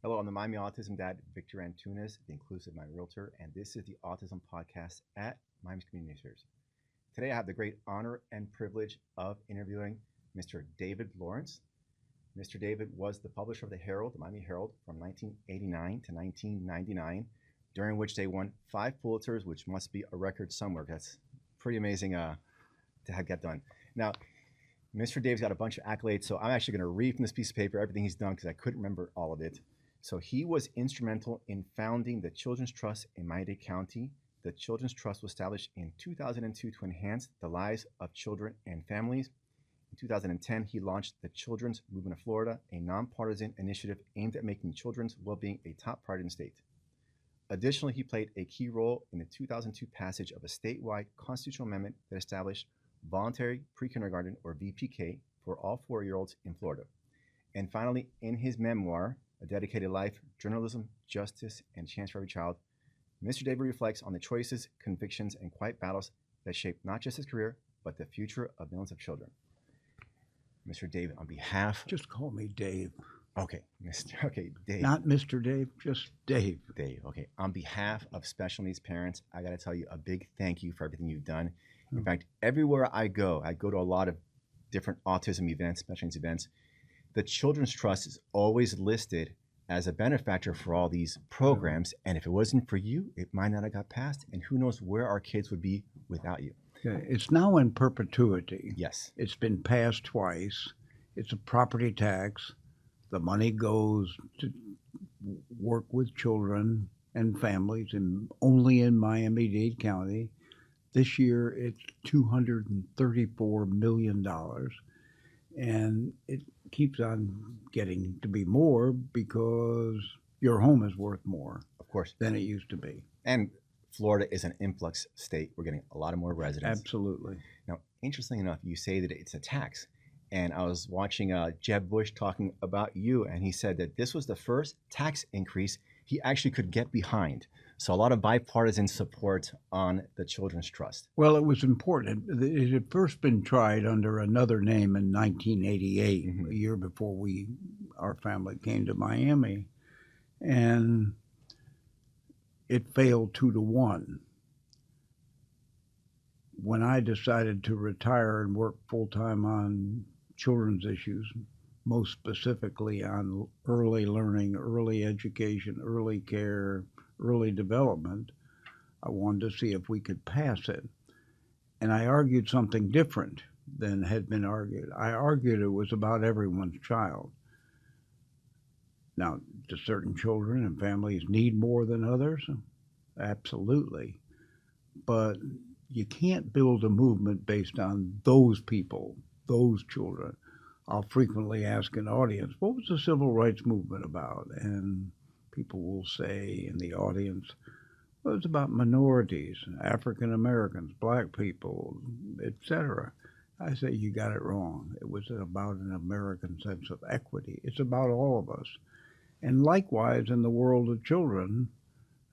Hello, I'm the Miami Autism Dad, Victor Antunez, the Inclusive Mind Realtor, and this is the Autism Podcast at Miami's Community Series. Today, I have the great honor and privilege of interviewing Mr. David Lawrence. Mr. David was the publisher of the Herald, the Miami Herald, from 1989 to 1999, during which they won 5 Pulitzers, which must be a record somewhere. That's pretty amazing to have get done. Now, Mr. Dave's got a bunch of accolades, so I'm actually going to read from this piece of paper everything he's done because I couldn't remember all of it. So he was instrumental in founding the Children's Trust in Miami-Dade County. The Children's Trust was established in 2002 to enhance the lives of children and families. In 2010, he launched the Children's Movement of Florida, a nonpartisan initiative aimed at making children's well-being a top priority in the state. Additionally, he played a key role in the 2002 passage of a statewide constitutional amendment that established voluntary pre-kindergarten, or VPK, for all 4-year-olds in Florida. And finally, in his memoir, A Dedicated Life, Journalism, Justice, and Chance for Every Child, Mr. David reflects on the choices, convictions, and quiet battles that shaped not just his career, but the future of millions of children. Mr. David, on behalf... Just call me Dave. Okay, Dave. Not Mr. Dave, just Dave. Dave, okay. On behalf of special needs parents, I got to tell you a big thank you for everything you've done. In fact, everywhere I go to a lot of different autism events, special needs events. The Children's Trust is always listed as a benefactor for all these programs. And if it wasn't for you, it might not have got passed. And who knows where our kids would be without you. Okay. It's now in perpetuity. Yes. It's been passed twice. It's a property tax. The money goes to work with children and families only in Miami-Dade County. This year, it's $234 million. And it keeps on getting to be more because your home is worth more, of course, than it used to be. And Florida is an influx state. We're getting a lot of more residents. Absolutely. Now, interestingly enough, you say that it's a tax. And I was watching Jeb Bush talking about you, and he said that this was the first tax increase he actually could get behind. So a lot of bipartisan support on the Children's Trust. Well, it was important. It had first been tried under another name in 1988, a year before our family came to Miami, and it failed 2-1. When I decided to retire and work full-time on children's issues, most specifically on early learning, early education, early care, early development, I wanted to see if we could pass it. And I argued something different than had been argued. I argued it was about everyone's child. Now, do certain children and families need more than others? Absolutely. But you can't build a movement based on those people, those children. I'll frequently ask an audience, what was the civil rights movement about? And people will say in the audience, well, it's about minorities, African Americans, black people, etc. I say, you got it wrong. It was about an American sense of equity. It's about all of us. And likewise, in the world of children,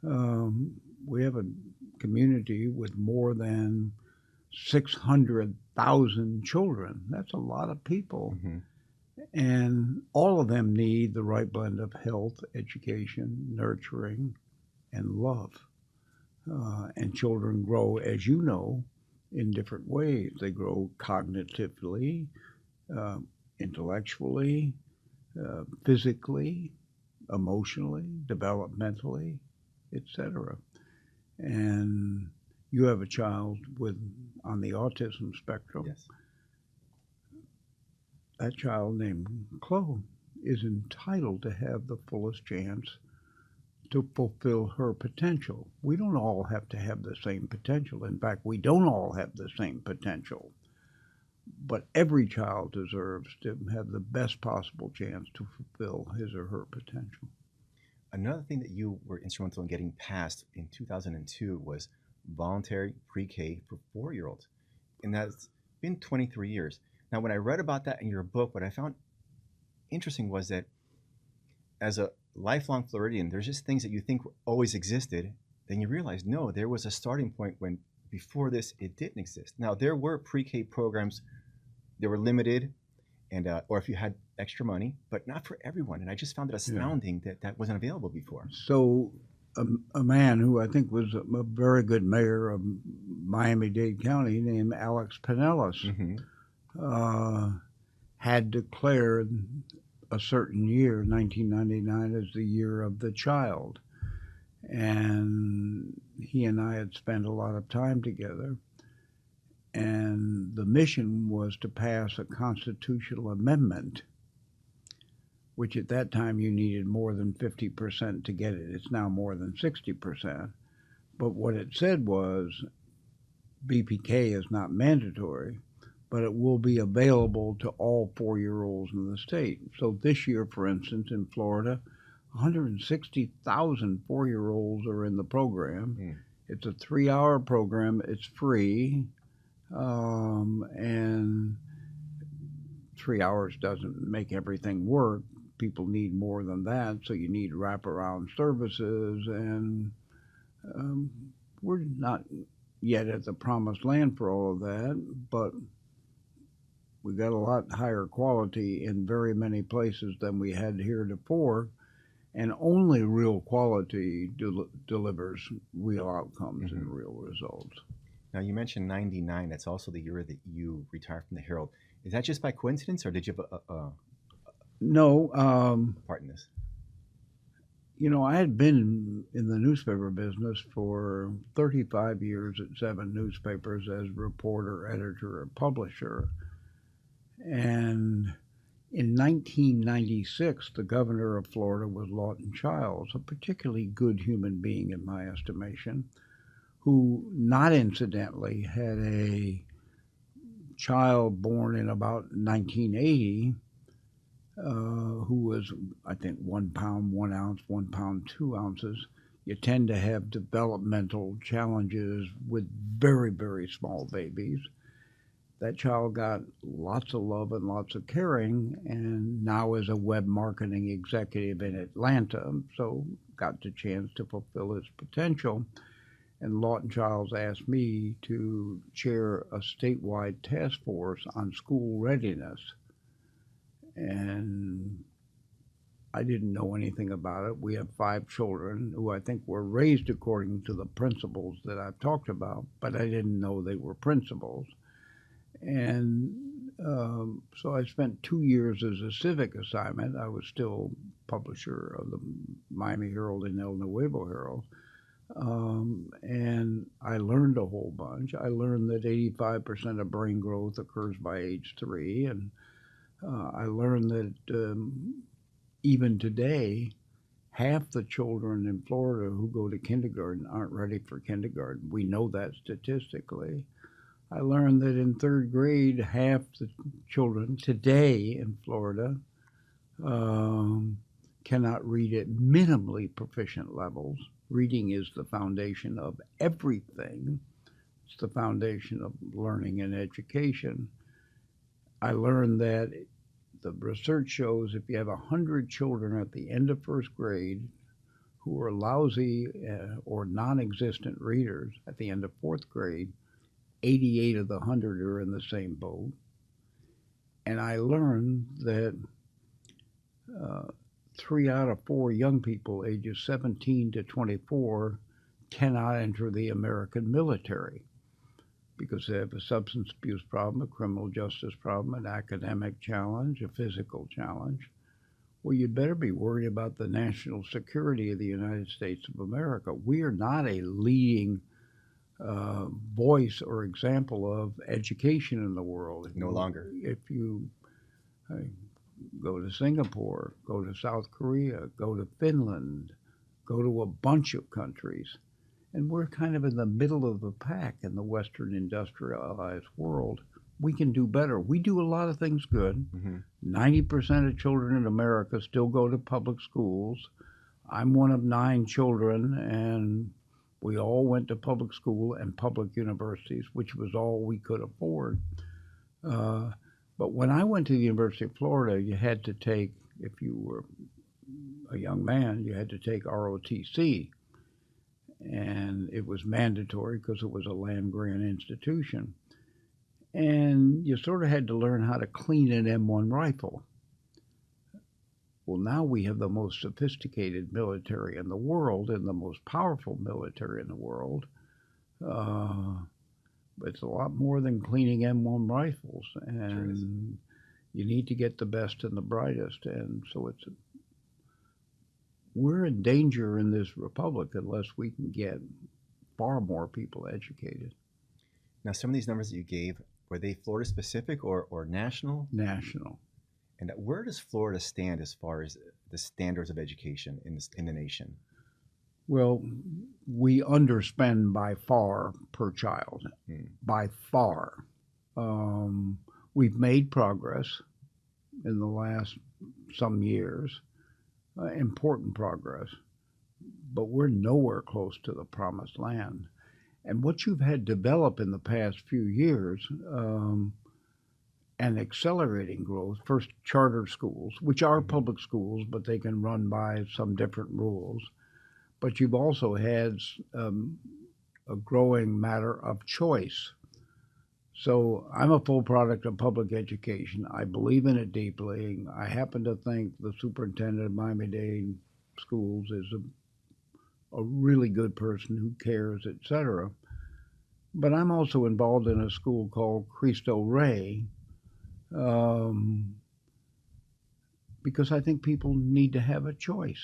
we have a community with more than 600,000 children. That's a lot of people. And all of them need the right blend of health, education, nurturing, and love. And children grow, as you know, in different ways. They grow cognitively, intellectually, physically, emotionally, developmentally, etc. And you have a child on the autism spectrum. Yes. That child named Chloe is entitled to have the fullest chance to fulfill her potential. We don't all have to have the same potential. In fact, we don't all have the same potential. But every child deserves to have the best possible chance to fulfill his or her potential. Another thing that you were instrumental in getting passed in 2002 was voluntary pre-K for 4-year-olds. And that's been 23 years. Now, when I read about that in your book, what I found interesting was that as a lifelong Floridian, there's just things that you think always existed. Then you realize, no, there was a starting point when before this, it didn't exist. Now, there were pre-K programs. They were limited and or if you had extra money, but not for everyone. And I just found it Yeah. astounding that that wasn't available before. So a man who I think was a very good mayor of Miami-Dade County named Alex Pinellas Mm-hmm. uh, had declared a certain year, 1999, as the year of the child. And he and I had spent a lot of time together. And the mission was to pass a constitutional amendment, which at that time you needed more than 50% to get it. It's now more than 60%. But what it said was BPK is not mandatory, but it will be available to all 4-year-olds in the state. So this year, for instance, in Florida, 160,000 4-year-olds are in the program. Mm. It's a 3-hour program. It's free, and 3 hours doesn't make everything work. People need more than that, so you need wraparound services, and we're not yet at the promised land for all of that, but we got a lot higher quality in very many places than we had heretofore, and only real quality delivers real outcomes and real results. Now, you mentioned 99. That's also the year that you retired from the Herald. Is that just by coincidence, or did you have No, a part in this? I had been in the newspaper business for 35 years at 7 newspapers as reporter, editor, and publisher. And in 1996, the governor of Florida was Lawton Chiles, a particularly good human being in my estimation, who, not incidentally, had a child born in about 1980 who was, I think, 1 pound, 1 ounce, 1 pound, 2 ounces. You tend to have developmental challenges with very, very small babies. That child got lots of love and lots of caring, and now is a web marketing executive in Atlanta, so got the chance to fulfill his potential. And Lawton Chiles asked me to chair a statewide task force on school readiness. And I didn't know anything about it. We have 5 children who I think were raised according to the principles that I've talked about, but I didn't know they were principles. And so I spent 2 years as a Civic assignment. I was still publisher of the Miami Herald and El Nuevo Herald. And I learned a whole bunch. I learned that 85% of brain growth occurs by age 3. And I learned that even today, half the children in Florida who go to kindergarten aren't ready for kindergarten. We know that statistically. I learned that in 3rd grade, half the children today in Florida cannot read at minimally proficient levels. Reading is the foundation of everything. It's the foundation of learning and education. I learned that the research shows if you have 100 children at the end of 1st grade who are lousy or non-existent readers at the end of 4th grade, 88 of the 100 are in the same boat. And I learned that 3 out of 4 young people ages 17 to 24 cannot enter the American military because they have a substance abuse problem, a criminal justice problem, an academic challenge, a physical challenge. Well, you'd better be worried about the national security of the United States of America. We are not a leading voice or example of education in the world. No longer. If you go to Singapore, go to South Korea, go to Finland, go to a bunch of countries, and we're kind of in the middle of the pack in the Western industrialized world. We can do better. We do a lot of things good. 90% of children in America still go to public schools. I'm one of 9 children, and we all went to public school and public universities, which was all we could afford. But when I went to the University of Florida, you had to take, if you were a young man, you had to take ROTC. And it was mandatory because it was a land grant institution. and you sort of had to learn how to clean an M1 rifle. Well, now we have the most sophisticated military in the world and the most powerful military in the world. Uh, but it's a lot more than cleaning M1 rifles, Sure is. and you need to get the best and the brightest. And so we're in danger in this republic unless we can get far more people educated. Now, some of these numbers that you gave, were they Florida specific or national? National. And where does Florida stand as far as the standards of education in the nation? Well, we underspend by far per child, by far. We've made progress in the last some years, important progress, but we're nowhere close to the promised land. And what you've had develop in the past few years, and accelerating growth, first charter schools, which are public schools, but they can run by some different rules. But you've also had a growing matter of choice. So I'm a full product of public education. I believe in it deeply. I happen to think the superintendent of Miami-Dade schools is a really good person who cares, etc. But I'm also involved in a school called Cristo Rey, because I think people need to have a choice.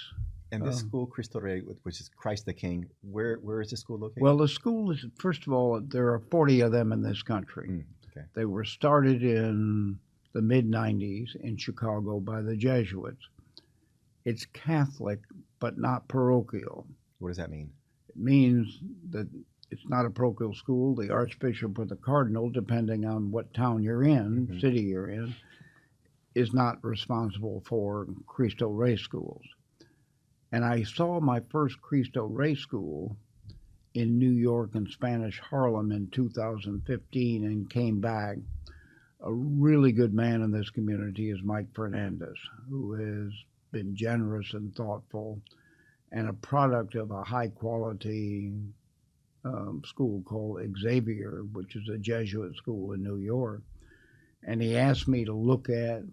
And this school, Cristo Rey, which is Christ the King, where is the school located? Well, the school is, first of all, there are 40 of them in this country. Okay. They were started in the mid-90s in Chicago by the Jesuits. It's Catholic, but not parochial. What does that mean? It means that it's not a parochial school. The archbishop or the cardinal, depending on what town you're in, city you're in, is not responsible for Cristo Rey schools. And I saw my first Cristo Rey school in New York and Spanish Harlem in 2015 and came back. A really good man in this community is Mike Fernandez, who has been generous and thoughtful and a product of a high quality school called Xavier, which is a Jesuit school in New York. And he asked me to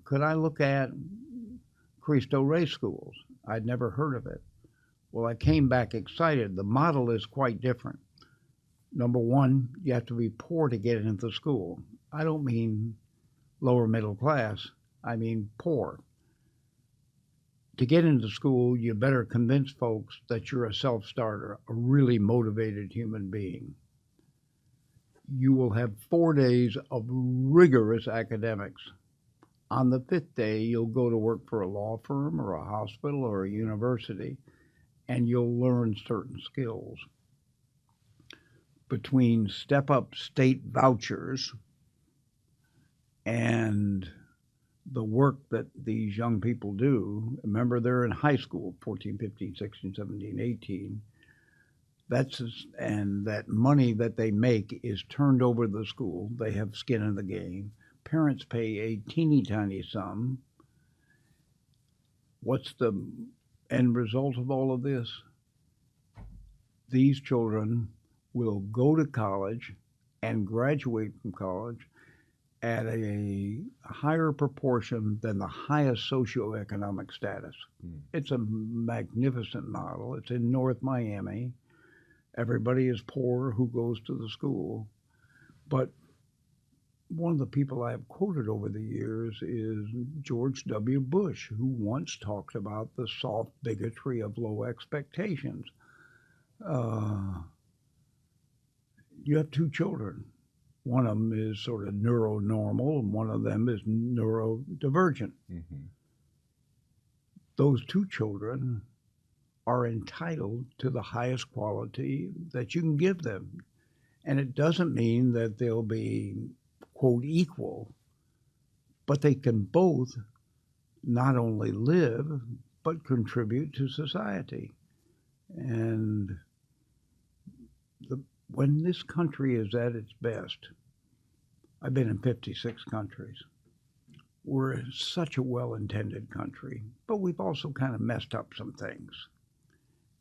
could I look at Cristo Rey schools? I'd never heard of it. Well, I came back excited. The model is quite different. Number one, you have to be poor to get into the school. I don't mean lower middle class, I mean poor. To get into school, you better convince folks that you're a self-starter, a really motivated human being. You will have 4 days of rigorous academics. On the 5th day, you'll go to work for a law firm or a hospital or a university, and you'll learn certain skills. Between step-up state vouchers and the work that these young people do, remember they're in high school, 14, 15, 16, 17, 18, and that money that they make is turned over to the school. They have skin in the game. Parents pay a teeny tiny sum. What's the end result of all of this? These children will go to college and graduate from college at a higher proportion than the highest socioeconomic status. It's a magnificent model. It's in North Miami. Everybody is poor who goes to the school. But one of the people I have quoted over the years is George W. Bush, who once talked about the soft bigotry of low expectations. You have 2 children. One of them is sort of neuronormal, and one of them is neurodivergent. Those 2 children are entitled to the highest quality that you can give them. And it doesn't mean that they'll be, quote, equal, but they can both not only live, but contribute to society. And when this country is at its best, I've been in 56 countries. We're such a well-intended country, but we've also kind of messed up some things.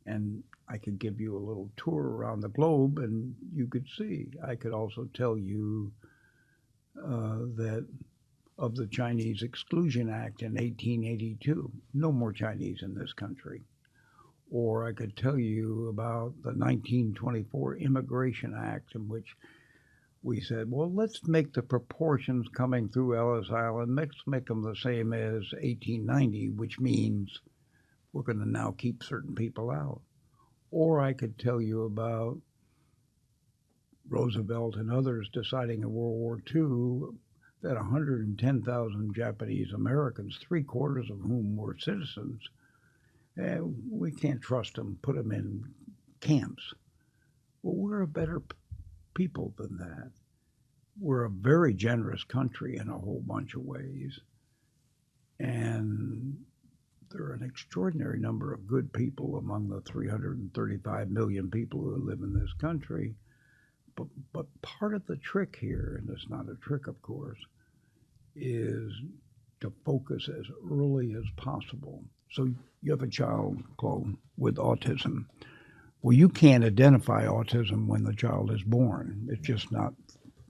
And I could give you a little tour around the globe and you could see. I could also tell you that of the Chinese Exclusion Act in 1882. No more Chinese in this country. Or I could tell you about the 1924 Immigration Act, in which we said, well, let's make the proportions coming through Ellis Island, let's make them the same as 1890, which means we're going to now keep certain people out. Or I could tell you about Roosevelt and others deciding in World War II that 110,000 Japanese Americans, three-quarters of whom were citizens, we can't trust them, put them in camps. Well, we're a better people than that. We're a very generous country in a whole bunch of ways. And there are an extraordinary number of good people among the 335 million people who live in this country. But part of the trick here, and it's not a trick, of course, is to focus as early as possible. So you have a child, Chloe, with autism. Well, you can't identify autism when the child is born. It's just not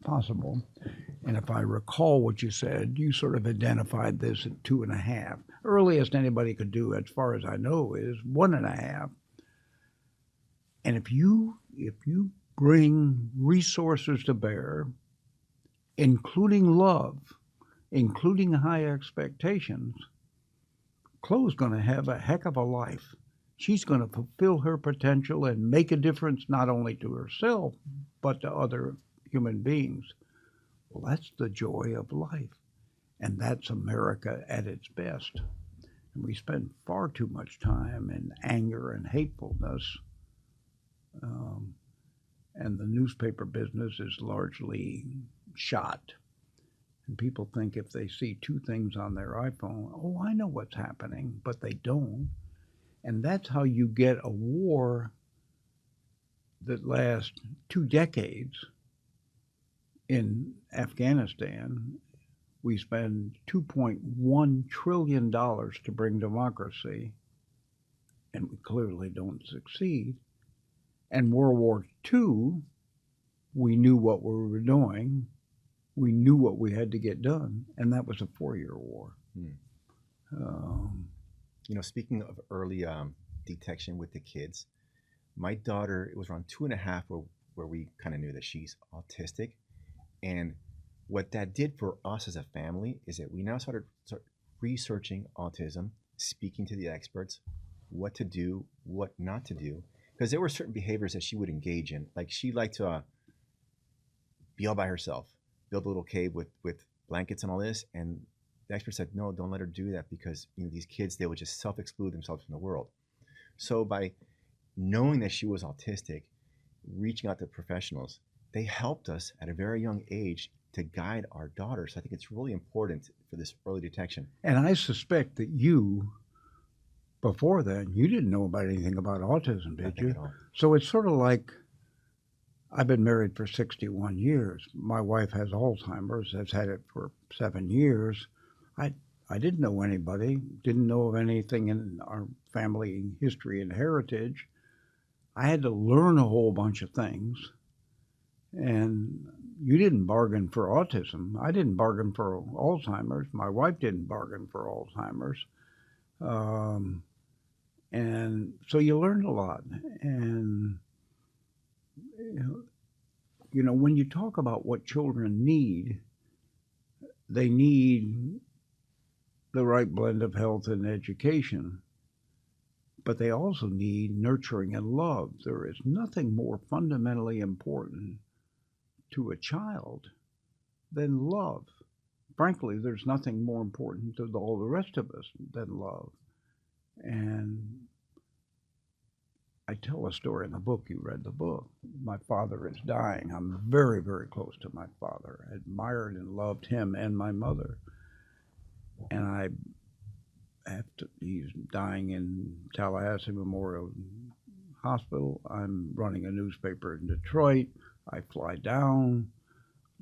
possible. And if I recall what you said, you sort of identified this at 2.5. Earliest anybody could do, as far as I know, is 1.5. And if you bring resources to bear, including love, including high expectations, Chloe's going to have a heck of a life. She's going to fulfill her potential and make a difference not only to herself, but to other human beings. Well, that's the joy of life. And that's America at its best. And we spend far too much time in anger and hatefulness. And the newspaper business is largely shot. And people think if they see two things on their iPhone, oh, I know what's happening, but they don't. And that's how you get a war that lasts 2 decades. In Afghanistan, we spend $2.1 trillion to bring democracy, and we clearly don't succeed. And World War II, we knew what we were doing. We knew what we had to get done, and that was a 4-year war. Speaking of early detection with the kids, my daughter, it was around 2.5 where we kind of knew that she's autistic. And what that did for us as a family is that we now started researching autism, speaking to the experts, what to do, what not to do. Because there were certain behaviors that she would engage in. Like she liked to be all by herself, build a little cave with blankets and all this. And the expert said, no, don't let her do that because these kids, they would just self-exclude themselves from the world. So by knowing that she was autistic, reaching out to professionals, they helped us at a very young age to guide our daughters. I think it's really important for this early detection. And I suspect that you, before then, you didn't know about anything about autism, did you? At all. So it's sort of like, I've been married for 61 years. My wife has Alzheimer's, has had it for 7 years. I didn't know anybody, didn't know of anything in our family history and heritage. I had to learn a whole bunch of things. And you didn't bargain for autism. I didn't bargain for Alzheimer's. My wife didn't bargain for Alzheimer's. And so you learned a lot. And, when you talk about what children need, they need the right blend of health and education. But they also need nurturing and love. There is nothing more fundamentally important to a child than love. Frankly, there's nothing more important to all the rest of us than love. And I tell a story in the book. You read the book. My father is dying. I'm very, very close to my father. I admired and loved him and my mother. And he's dying in Tallahassee Memorial Hospital. I'm running a newspaper in Detroit. I fly down,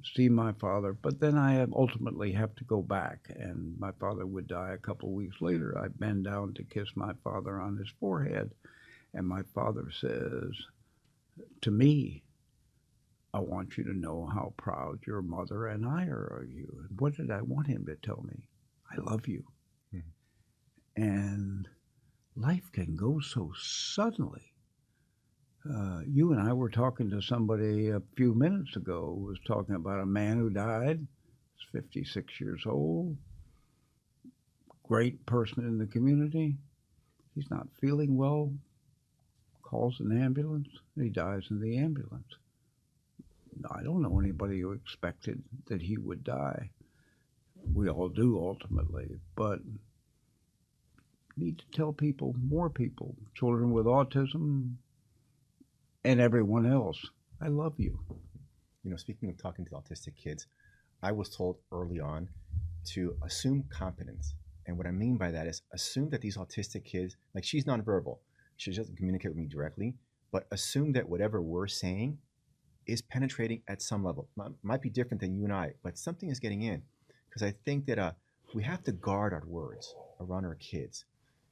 see my father, but then I ultimately have to go back, and my father would die a couple weeks later. I bend down to kiss my father on his forehead, and my father says to me, I want you to know how proud your mother and I are of you. And what did I want him to tell me? I love you. Mhm. And life can go so suddenly. You and I were talking to somebody a few minutes ago who was talking about a man who died. He's 56 years old, great person in the community. He's not feeling well, calls an ambulance, and he dies in the ambulance. I don't know anybody who expected that he would die. We all do ultimately, but need to tell people, more people, children with autism and everyone else, I love you. Speaking of talking to autistic kids, I was told early on to assume competence. And what I mean by that is assume that these autistic kids, like she's nonverbal, she doesn't communicate with me directly, but assume that whatever we're saying is penetrating at some level. Might be different than you and I, but something is getting in. Because I think that we have to guard our words around our kids,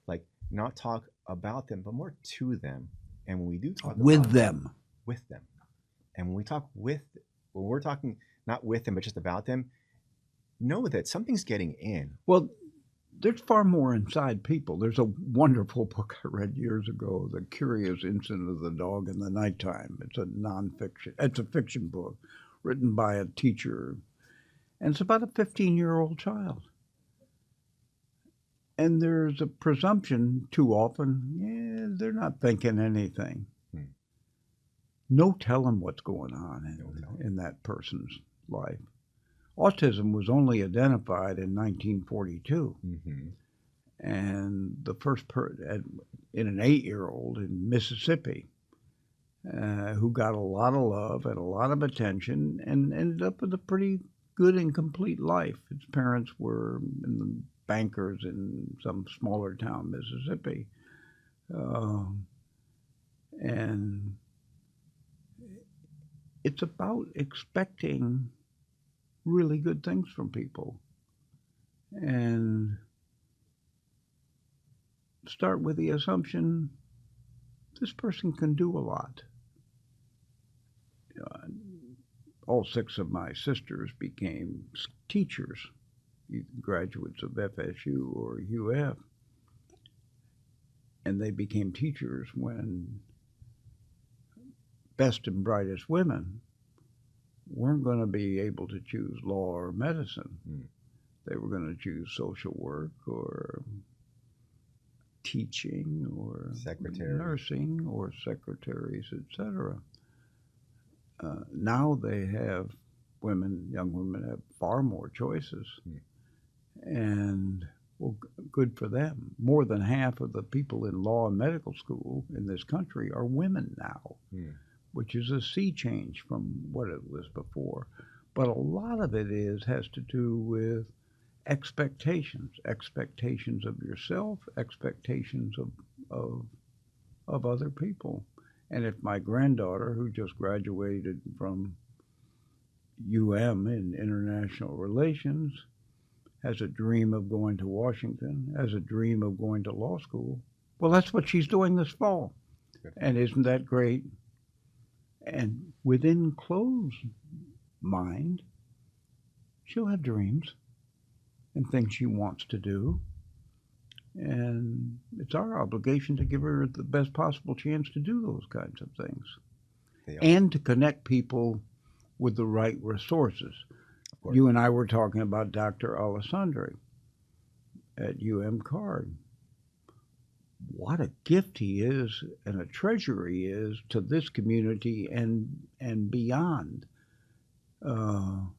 like not talk about them, but more to them. And when we do talk With about them. with them, and when we're talking not with them, but just about them, know that something's getting in. Well, there's far more inside people. There's a wonderful book I read years ago, The Curious Incident of the Dog in the Nighttime. It's a nonfiction. It's a fiction book written by a teacher, and it's about a 15-year-old child. And there's a presumption too often, they're not thinking anything. No telling what's going on in that person's life. Autism was only identified in 1942. Mm-hmm. And the first in an 8-year-old in Mississippi who got a lot of love and a lot of attention and ended up with a pretty good and complete life. His parents were bankers in some smaller town, Mississippi. And it's about expecting really good things from people. And start with the assumption this person can do a lot. All 6 of my sisters became teachers, graduates of FSU or UF. And they became teachers when best and brightest women weren't going to be able to choose law or medicine. They were going to choose social work or teaching or nursing or secretaries, etc. Now they have young women have far more choices. And well, good for them. More than half of the people in law and medical school in this country are women now, which is a sea change from what it was before. But a lot of it has to do with expectations of yourself, expectations of other people. And if my granddaughter, who just graduated from in international relations, has a dream of going to Washington, has a dream of going to law school, well, that's what she's doing this fall. And isn't that great? And within closed mind, she'll have dreams and things she wants to do. And it's our obligation to give her the best possible chance to do those kinds of things. And to connect people with the right resources. You and I were talking about Dr. Alessandri at Card. What a gift he is and a treasure he is to this community and beyond.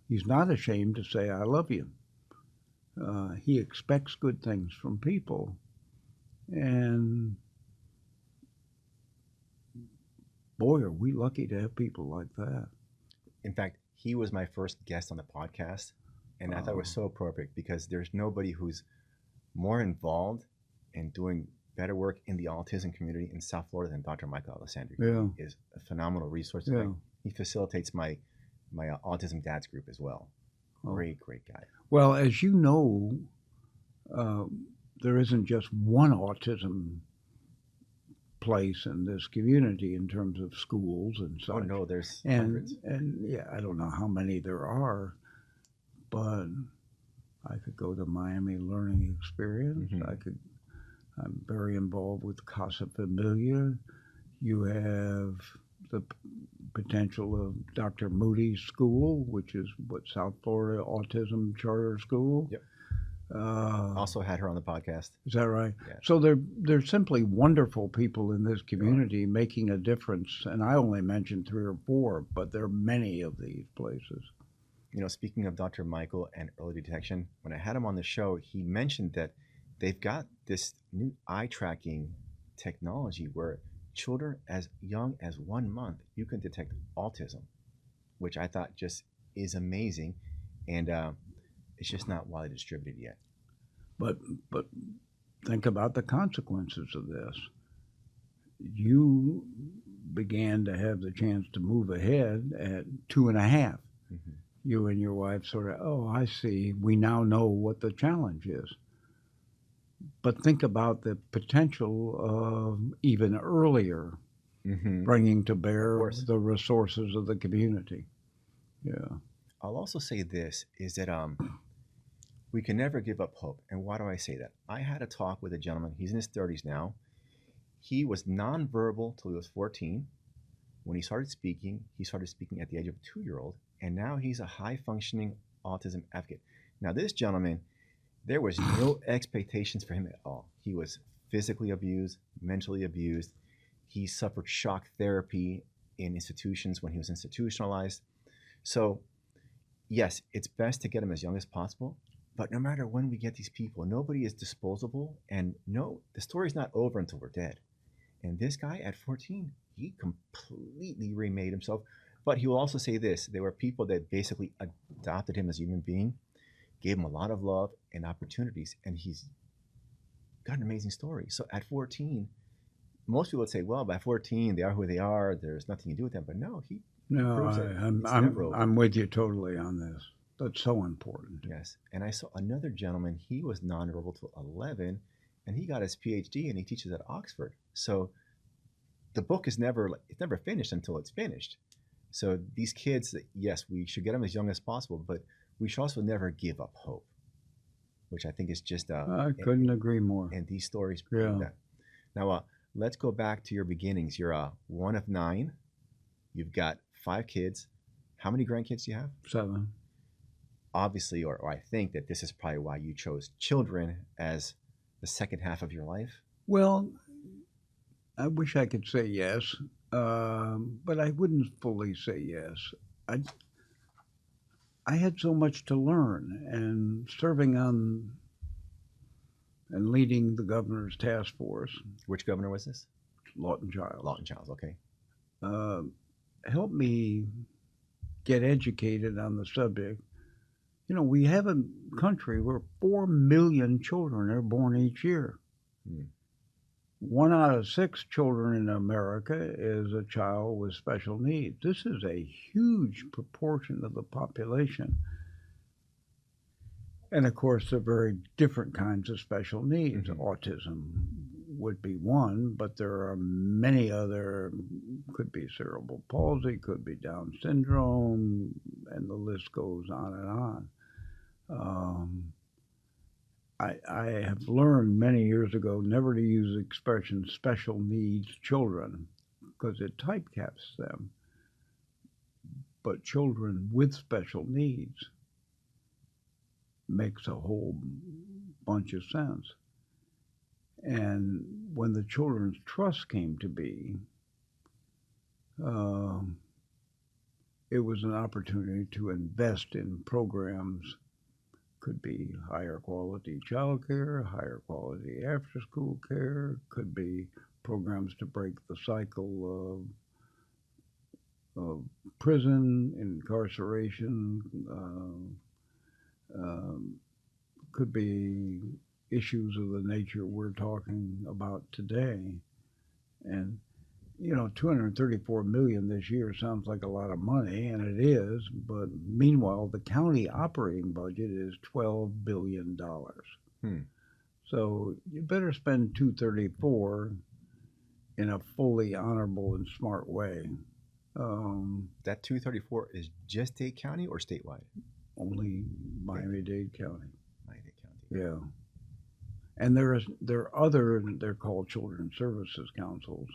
He's not ashamed to say, I love you. He expects good things from people. And boy, are we lucky to have people like that. In fact, he was my first guest on the podcast, and I thought it was so appropriate because there's nobody who's more involved in doing better work in the autism community in South Florida than Dr. Michael Alessandri. He is a phenomenal resource. Yeah. He facilitates my Autism Dads group as well. Great guy. Well, as you know, there isn't just one autism place in this community in terms of schools and Oh such. no, there's And hundreds. yeah, I don't know how many there are, but I could go to Miami Learning Experience. Hmm. I'm very involved with Casa Familia. You have the potential of Dr. Moody's School, which is what South Florida Autism Charter School. Yep. Uh, Also had her on the podcast. is that right? Yeah. So they're simply wonderful people in this They are. community making a difference. And I only mentioned 3 or 4, but there are many of these places. You know, speaking of Dr. Michael and early detection, when I had him on the show, he mentioned that they've got this new eye tracking technology where children as young as 1 month, you can detect autism, which I thought just is amazing. And it's just not widely distributed yet. But think about the consequences of this. You began to have the chance to move ahead at 2.5. Mm-hmm. You and your wife sort of, oh, I see. We now know what the challenge is. But think about the potential of even earlier Mm-hmm. bringing to bear course. the resources of the community. Yeah. I'll also say this is that we can never give up hope. And why do I say that? I had a talk with a gentleman. He's in his 30s now. He was nonverbal till he was 14. When he started speaking at the age of a 2-year-old, and now he's a high-functioning autism advocate. Now, this gentleman, there was no expectations for him at all. He was physically abused, mentally abused. He suffered shock therapy in institutions when he was institutionalized. So, yes, it's best to get them as young as possible. But no matter when we get these people, nobody is disposable. And no, the story's not over until we're dead. And this guy at 14, he completely remade himself. But he will also say this: there were people that basically adopted him as a human being, gave him a lot of love and opportunities, and he's got an amazing story. So at 14, most people would say, well, by 14, they are who they are. There's nothing you do with them. But no, he No, proves that I'm it's never over. I'm with you totally on this. That's so important. Yes. And I saw another gentleman, he was nonverbal till 11, and he got his PhD, and he teaches at Oxford. So the book is never finished until it's finished. So these kids, yes, we should get them as young as possible, but we should also never give up hope, which I think is just I couldn't agree more. and these stories prove Yeah. that. Now, let's go back to your beginnings. You're one of 9. You've got 5 kids. How many grandkids do you have? 7. Obviously, or I think that this is probably why you chose children as the second half of your life. Well, I wish I could say yes, but I wouldn't fully say yes. I had so much to learn, and serving on and leading the governor's task force, Which governor was this? Lawton Childs, Lawton Childs, okay. helped me get educated on the subject. You know, we have a country where 4 million children are born each year. Hmm. 1 out of 6 children in America is a child with special needs. This is a huge proportion of the population. And of course, there are very different kinds of special needs. Mhm. Autism would be one, but there are many other, could be cerebral palsy, could be Down syndrome, and the list goes on and on. I have learned many years ago never to use the expression special needs children because it typecasts them. But children with special needs makes a whole bunch of sense. And when the Children's Trust came to be, it was an opportunity to invest in programs. Could be higher quality childcare, higher quality after school care, could be programs to break the cycle of prison, incarceration, could be issues of the nature we're talking about today. And you know, 234 million this year sounds like a lot of money, and it is, but meanwhile, the county operating budget is $12 billion. Hmm. So you better spend 234 in a fully honorable and smart way. That 234 is just Dade County or statewide? Only Miami-Dade County. Miami-Dade County. Yeah. And there are other, they're called Children's Services Councils,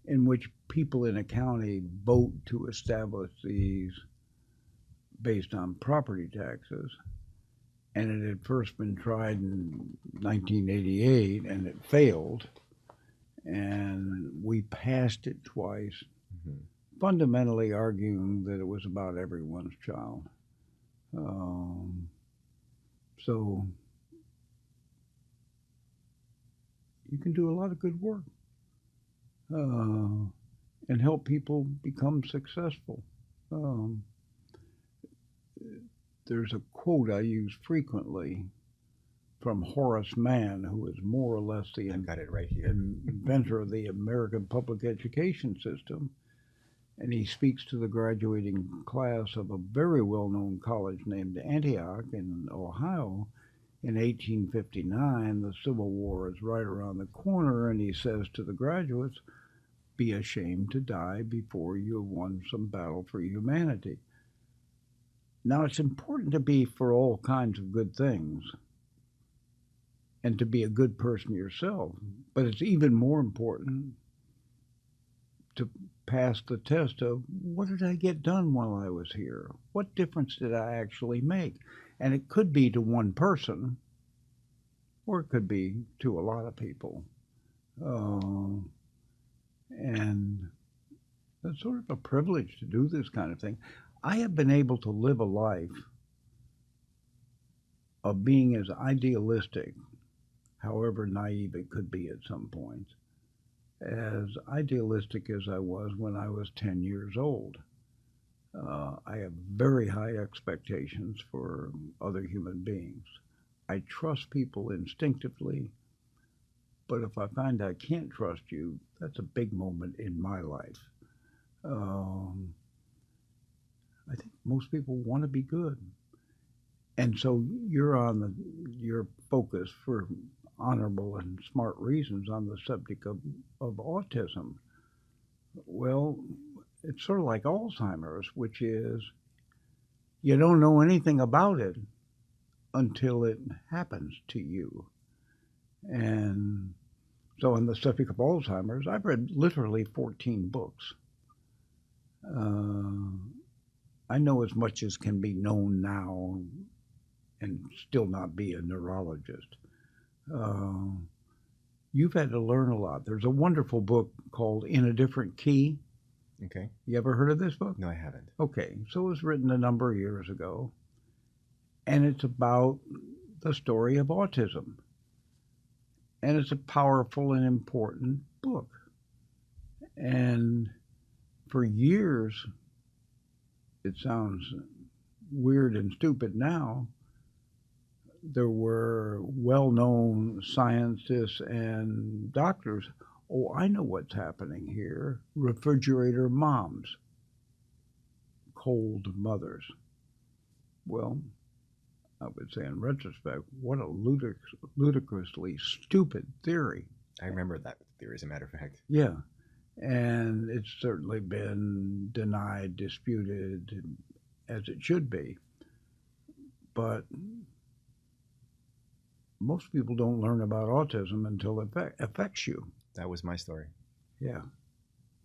in which people in a county vote to establish these based on property taxes. And it had first been tried in 1988 and it failed. And we passed it twice, fundamentally arguing that it was about everyone's child. So you can do a lot of good work and help people become successful. There's a quote I use frequently from Horace Mann, who is more or less the I've got it right here. inventor of the American public education system. And he speaks to the graduating class of a very well-known college named Antioch in Ohio in 1859. The Civil War is right around the corner, and he says to the graduates, "Be ashamed to die before you have won some battle for humanity." Now, it's important to be for all kinds of good things and to be a good person yourself, but it's even more important to pass the test of what did I get done while I was here? What difference did I actually make? And it could be to one person, or it could be to a lot of people. And it's sort of a privilege to do this kind of thing. I have been able to live a life of being as idealistic, however naive it could be at some points, as idealistic as I was when I was 10 years old. I have very high expectations for other human beings. I trust people instinctively, but if I find I can't trust you, that's a big moment in my life. I think most people want to be good. And so you're focus for honorable and smart reasons on the subject of autism. Well, it's sort of like Alzheimer's, which is you don't know anything about it until it happens to you. And so on the subject of Alzheimer's, I've read literally 14 books. I know as much as can be known now and still not be a neurologist. You've had to learn a lot. There's a wonderful book called In a Different Key. Okay. You ever heard of this book? No, I haven't. Okay, so it was written a number of years ago, and it's about the story of autism. And it's a powerful and important book. And for years, it sounds weird and stupid now, there were well-known scientists and doctors. Oh, I know what's happening here. Refrigerator moms, cold mothers. Well, I would say in retrospect, what a ludicrously stupid theory. I remember that theory, as a matter of fact. Yeah, and it's certainly been denied, disputed, as it should be. But most people don't learn about autism until it affects you. That was my story. Yeah.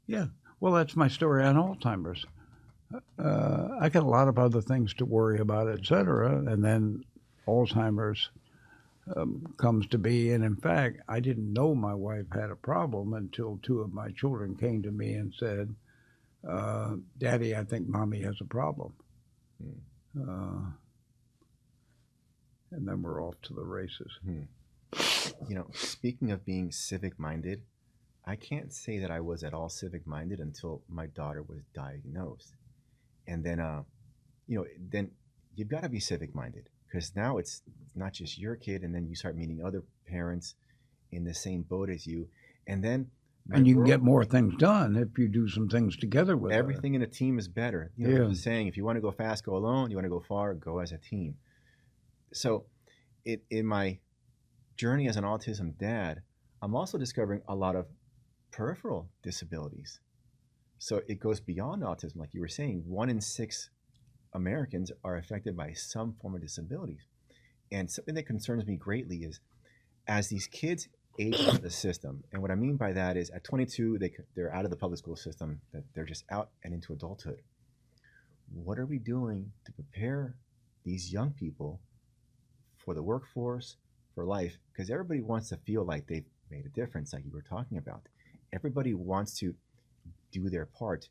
Yeah. Well, that's my story on Alzheimer's. I got a lot of other things to worry about, et cetera, and then Alzheimer's comes to be. And in fact, I didn't know my wife had a problem until two of my children came to me and said, "Daddy, I think Mommy has a problem." And then we're off to the races. You know, speaking of being civic-minded, I can't say that I was at all civic-minded until my daughter was diagnosed. And then, then you've got to be civic-minded, because now it's not just your kid, and then you start meeting other parents in the same boat as you. And then and you can get more things done if you do some things together with everything in a team is better. You know, there's a saying, if you want to go fast, go alone. You want to go far, go as a team. So in my journey as an autism dad, I'm also discovering a lot of peripheral disabilities. So it goes beyond autism. Like you were saying, 1 in 6 Americans are affected by some form of disabilities. And something that concerns me greatly is as these kids age out of the system, and what I mean by that is at 22, they're out of the public school system, that they're just out and into adulthood. What are we doing to prepare these young people for the workforce, for life? Because everybody wants to feel like they've made a difference, like you were talking about. Everybody wants to do their part.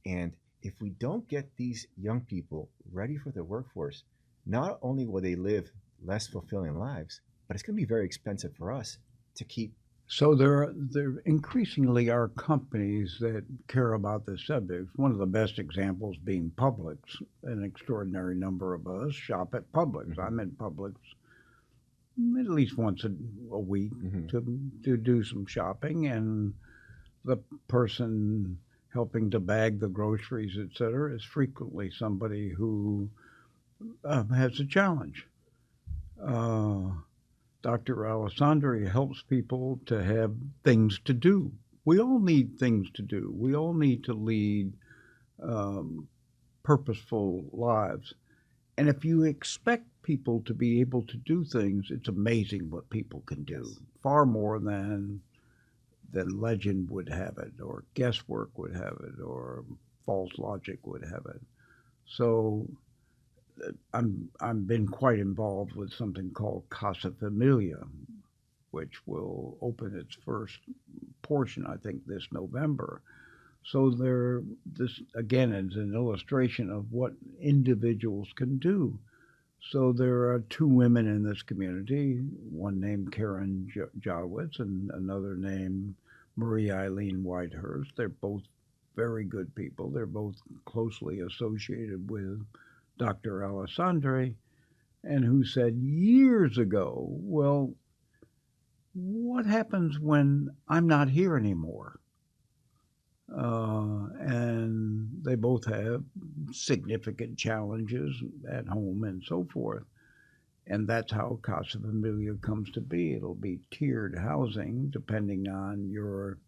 And if we don't get these young people ready for the workforce, not only will they live less fulfilling lives, but it's going to be very expensive for us to keep. So there increasingly are companies that care about this subject. One of the best examples being Publix. An extraordinary number of us shop at Publix. Mm-hmm. I'm in Publix at least once a week Mm-hmm. to do some shopping, and the person helping to bag the groceries, etc., is frequently somebody who has a challenge. Uh, Dr. Alessandri helps people to have things to do. We all need things to do. We all need to lead um, purposeful lives. And if you expect people to be able to do things, it's amazing what people can do. Yes. Far more than legend would have it, or guesswork would have it, or false logic would have it. So I'm been quite involved with something called Casa Familia, which will open its first portion, I think, this November. So this again is an illustration of what individuals can do. So there are two women in this community, one named Karen Jowitz and another named Marie Eileen Whitehurst. They're both very good people. They're both closely associated with Dr. Alessandri, and who said years ago, well, what happens when I'm not here anymore? And they both have significant challenges at home and so forth. And that's how Casa Familia comes to be. It'll be tiered housing depending on your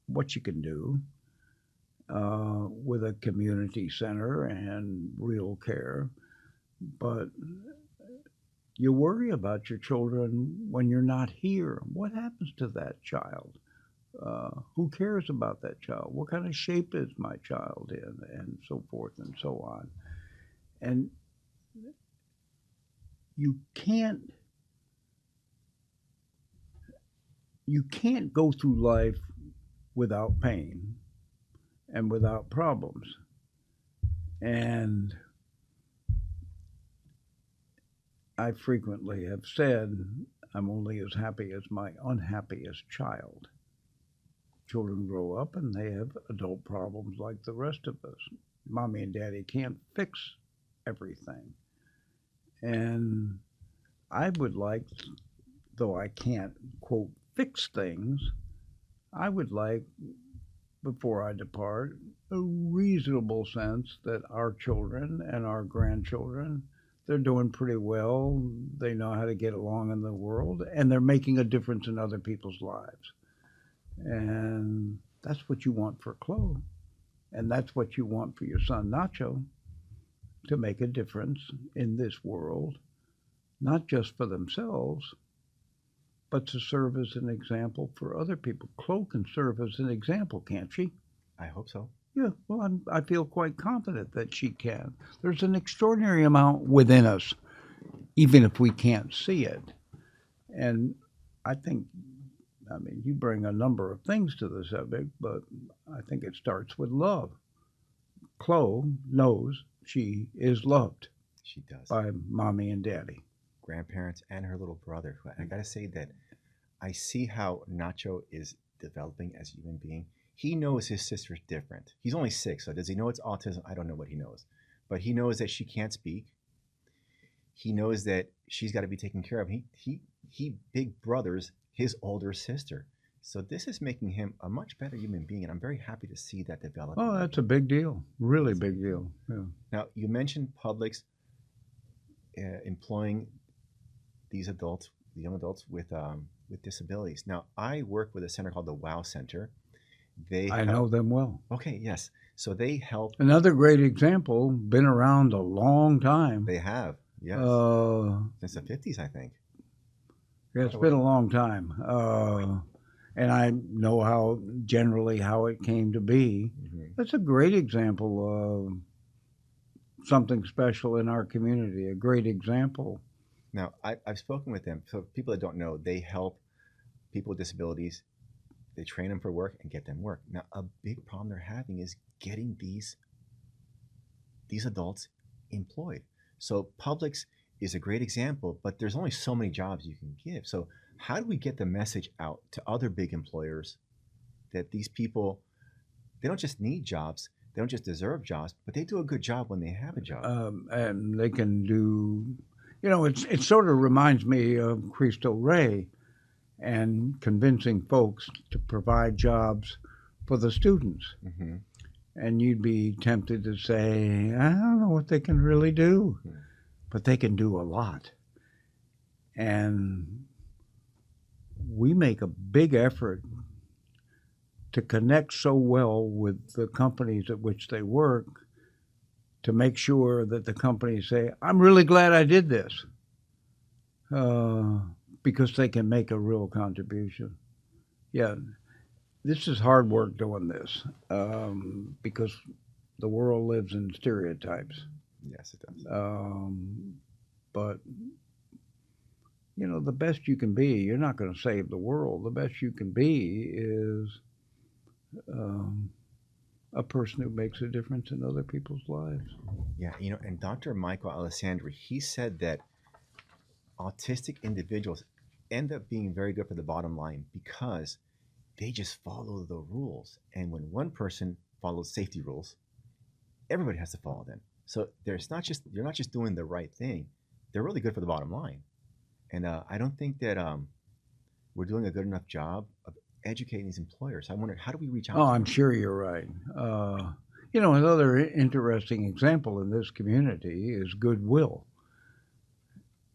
what you can do, with a community center and real care. But you worry about your children when you're not here. What happens to that child? Who cares about that child? What kind of shape is my child in? And so forth and so on. And you can't you can't go through life without pain and without problems. And I frequently have said I'm only as happy as my unhappiest child. Children grow up and they have adult problems like the rest of us. Mommy and daddy can't fix everything. And I would like, though I can't, quote, fix things, I would like, before I depart, a reasonable sense that our children and our grandchildren, they're doing pretty well. They know how to get along in the world, and they're making a difference in other people's lives. And that's what you want for Chloe. And that's what you want for your son Nacho, to make a difference in this world, not just for themselves, but to serve as an example for other people. Chloe can serve as an example, can't she? I hope so. Yeah, well, I feel quite confident that she can. There's an extraordinary amount within us, even if we can't see it. And I think, I mean, you bring a number of things to the subject, but I think it starts with love. Chloe knows she is loved She does. by mommy and daddy. Grandparents and her little brother. Who I gotta say that I see how Nacho is developing as a human being. He knows his sister's different. He's only 6, so does he know it's autism? I don't know what he knows, but he knows that she can't speak. He knows that she's got to be taken care of. He big brothers his older sister. So this is making him a much better human being, and I'm very happy to see that develop. Oh, that's a big deal. Really big deal. Yeah. Now, you mentioned Publix employing these adults, the young adults, with with disabilities. Now, I work with a center called the WOW Center. They I know help. them well. Okay, yes. So they help. Another great example, been around a long time. They have, yes, Uh, since the 50s, I think. yeah, Quite it's a been a while. long time. And I know generally how it came to be. Hmm. That's a great example of something special in our community, a great example. Now, I've spoken with them. So people that don't know, they help people with disabilities. They train them for work and get them work. Now, a big problem they're having is getting these adults employed. So Publix is a great example, but there's only so many jobs you can give. So how do we get the message out to other big employers that these people, they don't just need jobs, they don't just deserve jobs, but they do a good job when they have a job. And they can do, it sort of reminds me of Cristo Rey and convincing folks to provide jobs for the students. Hmm. And you'd be tempted to say, I don't know what they can really do, but they can do a lot. And we make a big effort to connect so well with the companies at which they work to make sure that the companies say, I'm really glad I did this, because they can make a real contribution. Yeah, this is hard work doing this, because the world lives in stereotypes. Yes, it does. But the best you can be, you're not going to save the world. The best you can be is um, a person who makes a difference in other people's lives. Yeah, and Dr. Michael Alessandri, he said that autistic individuals end up being very good for the bottom line because they just follow the rules. And when one person follows safety rules, everybody has to follow them. So there's not just you're not just doing the right thing; they're really good for the bottom line. And I don't think that we're doing a good enough job of educating these employers. I wonder how do we reach out Oh, to I'm them? sure you're right. Another interesting example in this community is Goodwill.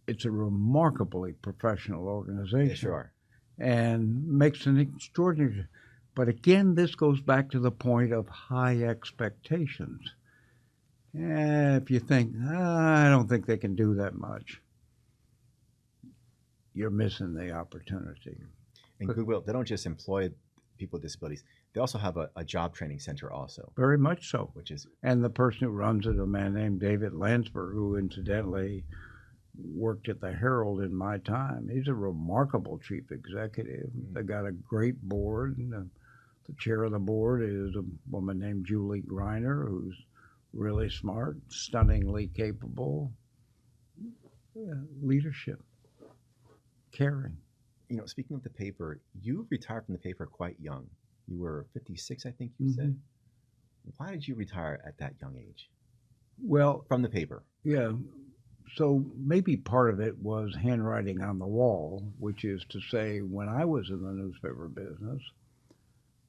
It's a remarkably professional They sure organization are. and makes an extraordinary. But again, this goes back to the point of high expectations. If you think, I don't think they can do that much, you're missing the opportunity. And Goodwill, they don't just employ people with disabilities; they also have a job training center also, Very much so. which is And the person who runs it, a man named David Landsberg, who incidentally worked at the Herald in my time. He's a remarkable chief executive. They got a great board. And the chair of the board is a woman named Julie Griner, who's really smart, stunningly capable. Yeah, leadership, caring. Speaking of the paper, you retired from the paper quite young. You were 56, I think you Hmm. said. Why did you retire at that young age Well, from the paper? yeah. So maybe part of it was handwriting on the wall, which is to say, when I was in the newspaper business,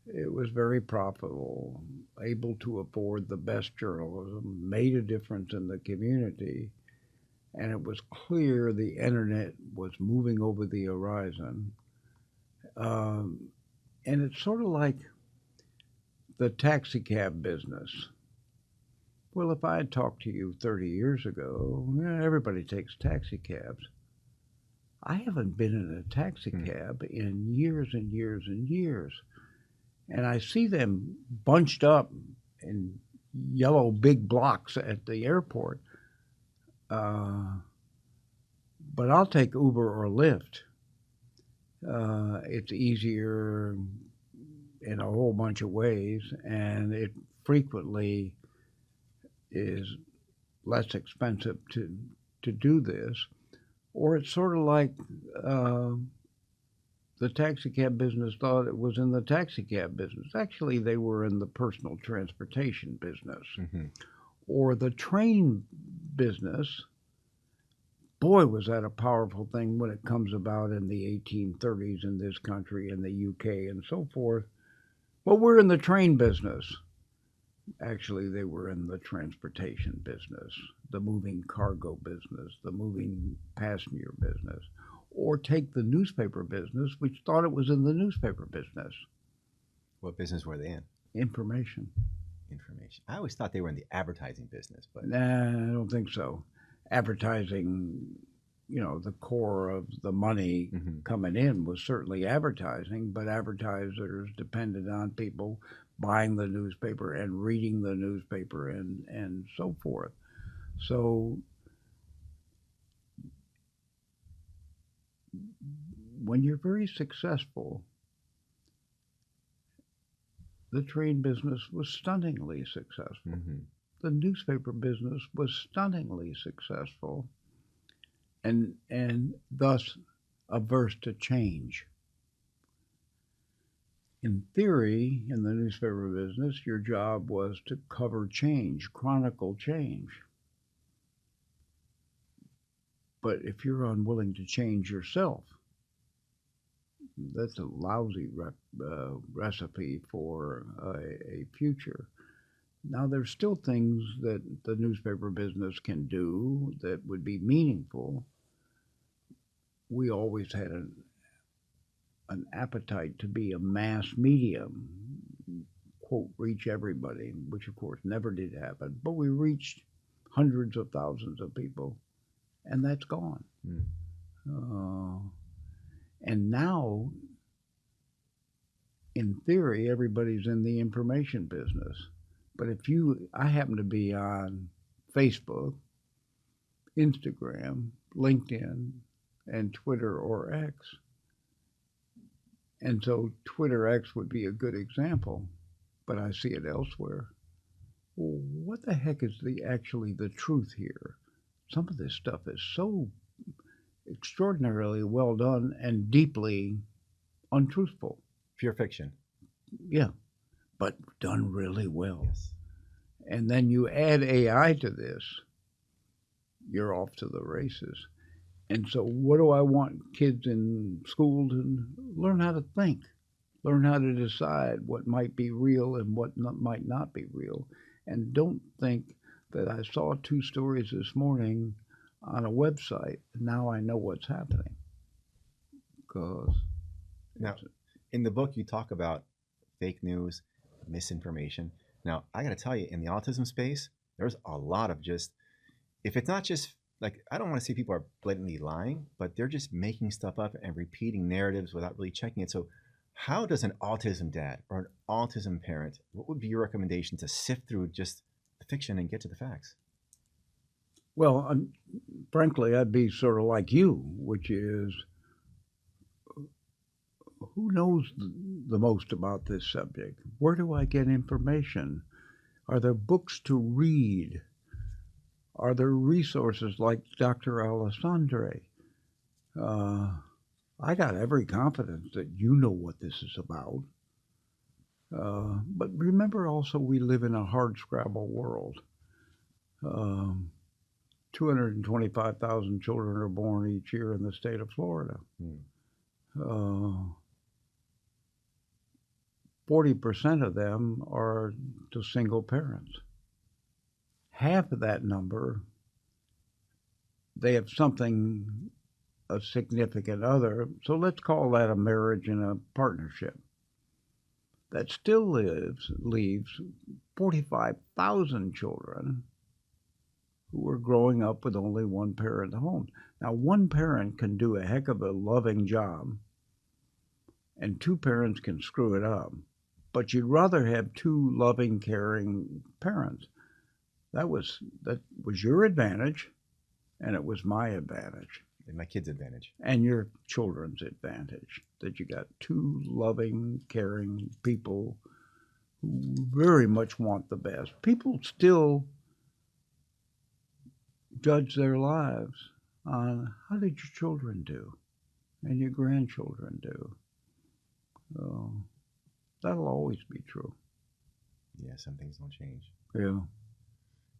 it was very profitable, able to afford the best journalism, made a difference in the community, and it was clear the internet was moving over the horizon. Um, and it's sort of like the taxi cab business. Well, if I had talked to you 30 years ago, yeah, everybody takes taxi cabs. I haven't been in a taxi Hmm. cab in years and years and years. And I see them bunched up in yellow big blocks at the airport. Uh, but I'll take Uber or Lyft. It's easier in a whole bunch of ways, and it frequently is less expensive to do this. Or it's sort of like uh, the taxi cab business thought it was in the taxi cab business. Actually, they were in the personal transportation business. Hmm. Or the train business. Boy, was that a powerful thing when it comes about in the 1830s in this country, in the UK, and so forth. Well, we're in the train business. Actually, they were in the transportation business, the moving cargo business, the moving passenger business. Or take the newspaper business, which thought it was in the newspaper business. What business were they in? Information. Information. I always thought they were in the advertising business, but Nah, I don't think so. Advertising, the core of the money coming in was certainly advertising, but advertisers depended on people buying the newspaper and reading the newspaper and so forth. So when you're very successful, the train business was stunningly successful. The newspaper business was stunningly successful and thus averse to change. In theory, in the newspaper business, your job was to cover change, chronicle change. But if you're unwilling to change yourself, that's a lousy recipe for a future. Now, there's still things that the newspaper business can do that would be meaningful. We always had an appetite to be a mass medium, quote, reach everybody, which of course never did happen, but we reached hundreds of thousands of people, and that's gone. And now, in theory, everybody's in the information business. But I happen to be on Facebook, Instagram, LinkedIn, and Twitter or X. And so Twitter X would be a good example, but I see it elsewhere. Well, what the heck is actually the truth here? Some of this stuff is so extraordinarily well done and deeply untruthful. Pure fiction. Yeah, but done really well. Yes. And then you add AI to this, you're off to the races. And so what do I want kids in school to learn? How to think, learn how to decide what might be real and what might not be real. And don't think that I saw 2 stories this morning on a website, now I know what's happening. Because now, in the book, you talk about fake news, misinformation. Now, I got to tell you, in the autism space, there's a lot of just, if it's not just like, I don't want to see people are blatantly lying, but they're just making stuff up and repeating narratives without really checking it. So how does an autism dad or an autism parent, what would be your recommendation to sift through just the fiction and get to the facts? Well, frankly, I'd be sort of like you, which is, who knows the most about this subject? Where do I get information? Are there books to read? Are there resources like Dr. Alessandre? I got every confidence that you know what this is about. But remember also, we live in a hardscrabble world. 225,000 children are born each year in the state of Florida. 40% of them are to single parents. Half of that number, they have something, a significant other, so let's call that a marriage and a partnership. That still leaves 45,000 children who are growing up with only one parent at home. Now, one parent can do a heck of a loving job, and 2 parents can screw it up. But you'd rather have 2 loving, caring parents. That was your advantage, and it was my advantage. And my kid's advantage. And your children's advantage, that you got 2 loving, caring people who very much want the best. People still judge their lives on how did your children do and your grandchildren do. That'll always be true. Yeah, some things don't change. Yeah.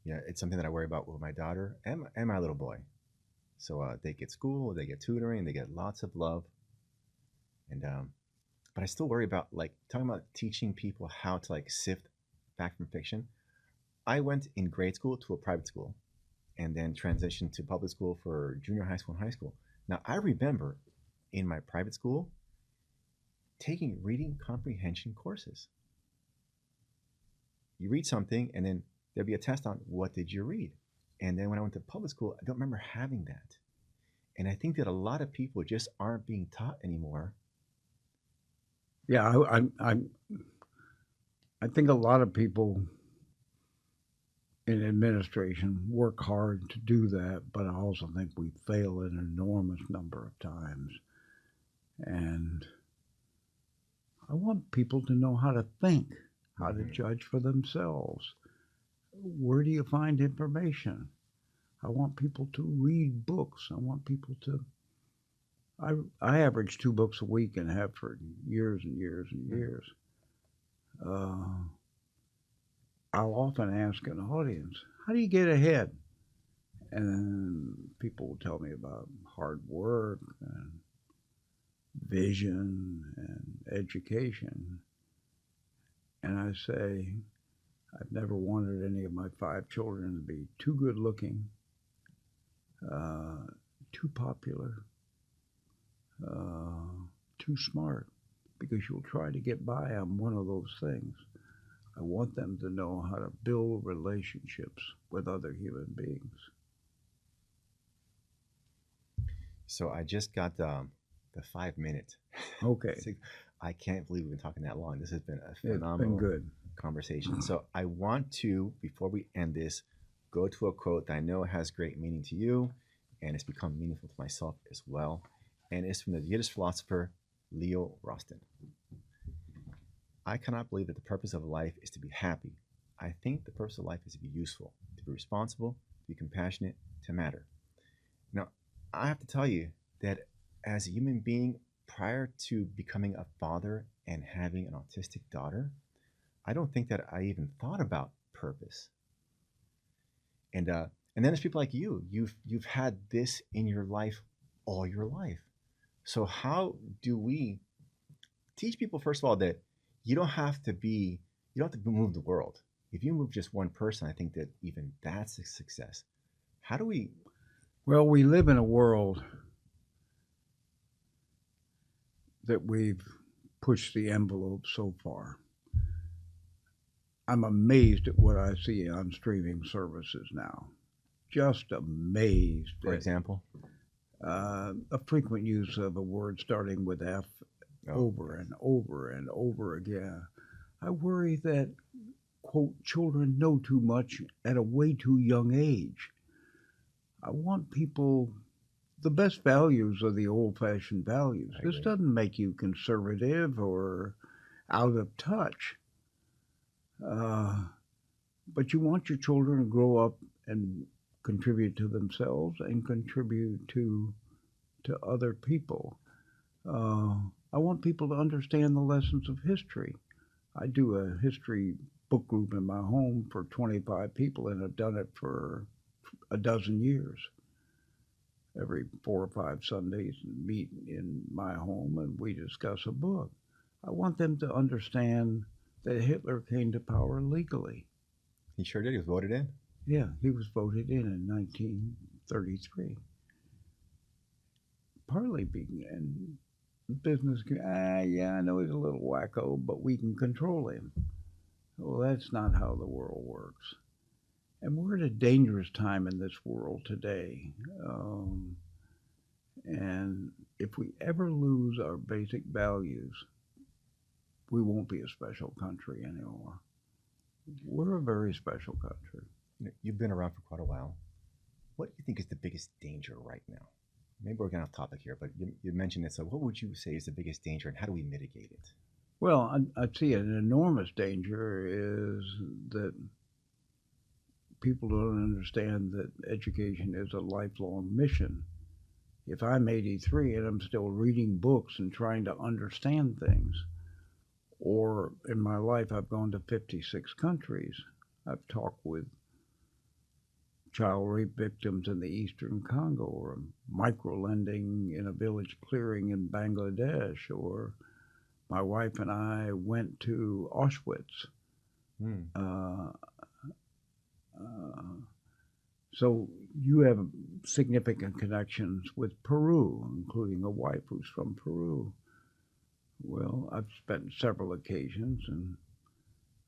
Yeah, it's something that I worry about with my daughter and my little boy. So they get school, they get tutoring, they get lots of love. And but I still worry about, like, talking about teaching people how to, like, sift fact from fiction. I went in grade school to a private school and then transitioned to public school for junior high school and high school. Now, I remember in my private school taking reading comprehension courses. You read something, and then there'd be a test on what did you read. And then when I went to public school, I don't remember having that. And I think that a lot of people just aren't being taught anymore. Yeah, I think a lot of people in administration work hard to do that, but I also think we fail an enormous number of times. And I want people to know how to think, how to Mhm. judge for themselves. Where do you find information? I want people to read books. I want people to. I average 2 books a week and have for years and years and Mhm. years. Uh, I'll often ask an audience, how do you get ahead? And people will tell me about hard work and vision and education. And I say, I've never wanted any of my 5 children to be too good looking, uh, too popular, uh, too smart, because you'll try to get by on one of those things. I want them to know how to build relationships with other human beings. So I just got the 5 minute. Okay, I can't believe we've been talking that long. This has been a it's been phenomenal good. conversation. So I want to, before we end this, go to a quote that I know has great meaning to you, and it's become meaningful to myself as well. And it's from the Yiddish philosopher Leo Rostin. I cannot believe that the purpose of life is to be happy. I think the purpose of life is to be useful, to be responsible, to be compassionate, to matter. Now, I have to tell you that as a human being, prior to becoming a father and having an autistic daughter, I don't think that I even thought about purpose. And then there's people like you. You've had this in your life all your life. So how do we teach people first of all that you don't have to be you don't have to move the world. If you move just one person, I think that even that's a success. How do we Well, we live in a world that we've pushed the envelope so far. I'm amazed at what I see on streaming services now. Just amazed for at example? a frequent use of a word starting with F Oh, over yes. and over and over again. I worry that, quote, children know too much at a way too young age. I want people, the best values are the old fashioned values. I This agree. doesn't make you conservative or out of touch. Uh, but you want your children to grow up and contribute to themselves and contribute to other people. Uh, I want people to understand the lessons of history. I do a history book group in my home for 25 people and have done it for a dozen years. Every 4 or 5 Sundays, meet in my home and we discuss a book. I want them to understand that Hitler came to power legally. He sure did. He was voted in. Yeah, he was voted in 1933. Partly being in business, yeah, I know he's a little wacko, but we can control him. Well, that's not how the world works. And we're at a dangerous time in this world today. Um, and if we ever lose our basic values, we won't be a special country anymore. We're a very special country. You've been around for quite a while. What do you think is the biggest danger right now? Maybe we're getting off topic here, but you mentioned it. So, what would you say is the biggest danger, and how do we mitigate it? Well, I see an enormous danger is that people don't understand that education is a lifelong mission. If I'm 83 and I'm still reading books and trying to understand things, or in my life I've gone to 56 countries, I've talked with child rape victims in the eastern Congo, or micro-lending in a village clearing in Bangladesh, or my wife and I went to Auschwitz. Hmm. Uh, uh, So you have significant connections with Peru, including a wife who's from Peru. Well, I've spent several occasions and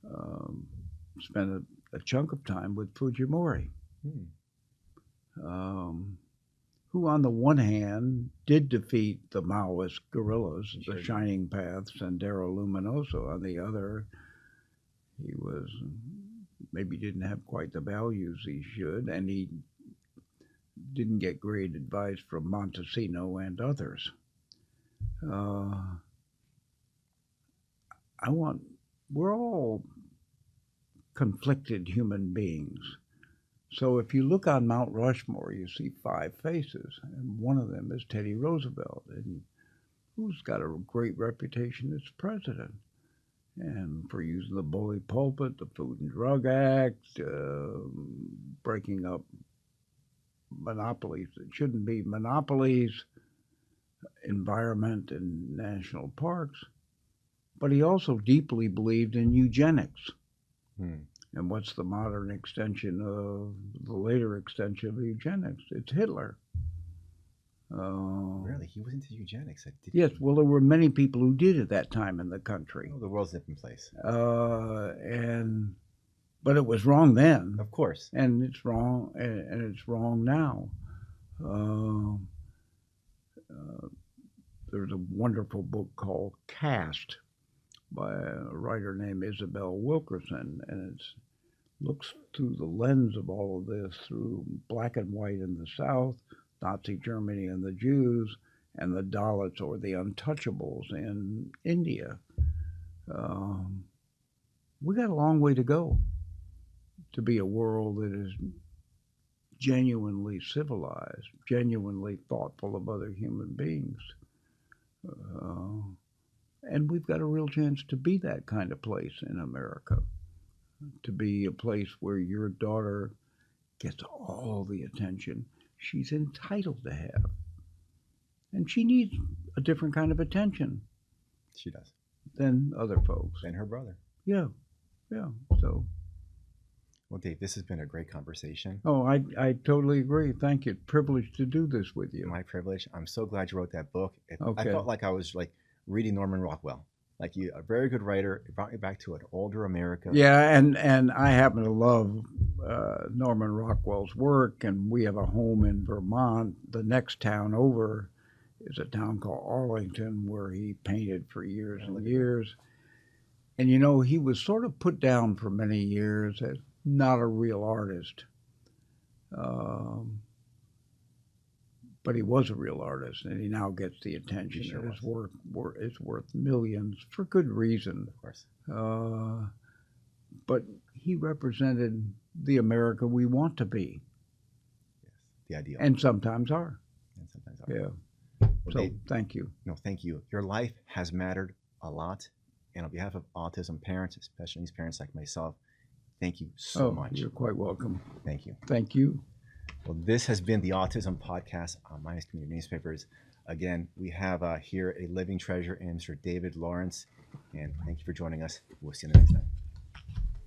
um, spent a chunk of time with Fujimori, Hmm. um, who, on the one hand, did defeat the Maoist guerrillas, Sure the did. Shining Path, Sendero Luminoso. On the other, he was maybe didn't have quite the values he should, and he didn't get great advice from Montesino and others. Uh, I want, we're all conflicted human beings. So if you look on Mount Rushmore, you see five faces, and one of them is Teddy Roosevelt, and who's got a great reputation as president. And for using the bully pulpit, the Food and Drug Act, breaking up monopolies that shouldn't be monopolies, environment and national parks. But he also deeply believed in eugenics. Hmm. And what's the modern extension of the later extension of eugenics? It's Hitler. Really? He was into eugenics. Yes, well, there were many people who did at that time in the country. Oh, the world's a different place. But it was wrong then, Of course. and it's wrong, and it's wrong now. Uh, there's a wonderful book called Caste by a writer named Isabel Wilkerson, and it looks through the lens of all of this through black and white in the South, Nazi Germany and the Jews, and the Dalits or the untouchables in India. We got a long way to go to be a world that is genuinely civilized, genuinely thoughtful of other human beings. And we've got a real chance to be that kind of place in America, to be a place where your daughter gets all the attention she's entitled to have. And she needs a different kind of attention She does. than other folks. And her brother. Yeah, yeah. So, Well, Dave, this has been a great conversation. oh, I totally agree. Thank you. Privileged to do this with you. My privilege. I'm so glad you wrote that book. I Okay. felt like I was like reading Norman Rockwell. Like you, a very good writer. It brought me back to an older America. Yeah, and I happen to love Norman Rockwell's work, and we have a home in Vermont. The next town over is a town called Arlington, where he painted for years and years. And you know, he was sort of put down for many years as not a real artist. But he was a real artist, and he now gets the attention. He sure and his was. work is worth millions for good reason. Of course. But he represented the America we want to be, Yes. The ideal. and sometimes are. And sometimes. Yeah. Well, So Dave, thank you. no, thank you. Your life has mattered a lot. And on behalf of autism parents, especially these parents like myself, thank you so much. You're quite welcome. Thank you. Thank you. Well, this has been the Autism Podcast on Miami Community Newspapers. Again, we have here a living treasure in Mr. David Lawrence. And thank you for joining us. We'll see you in the next time.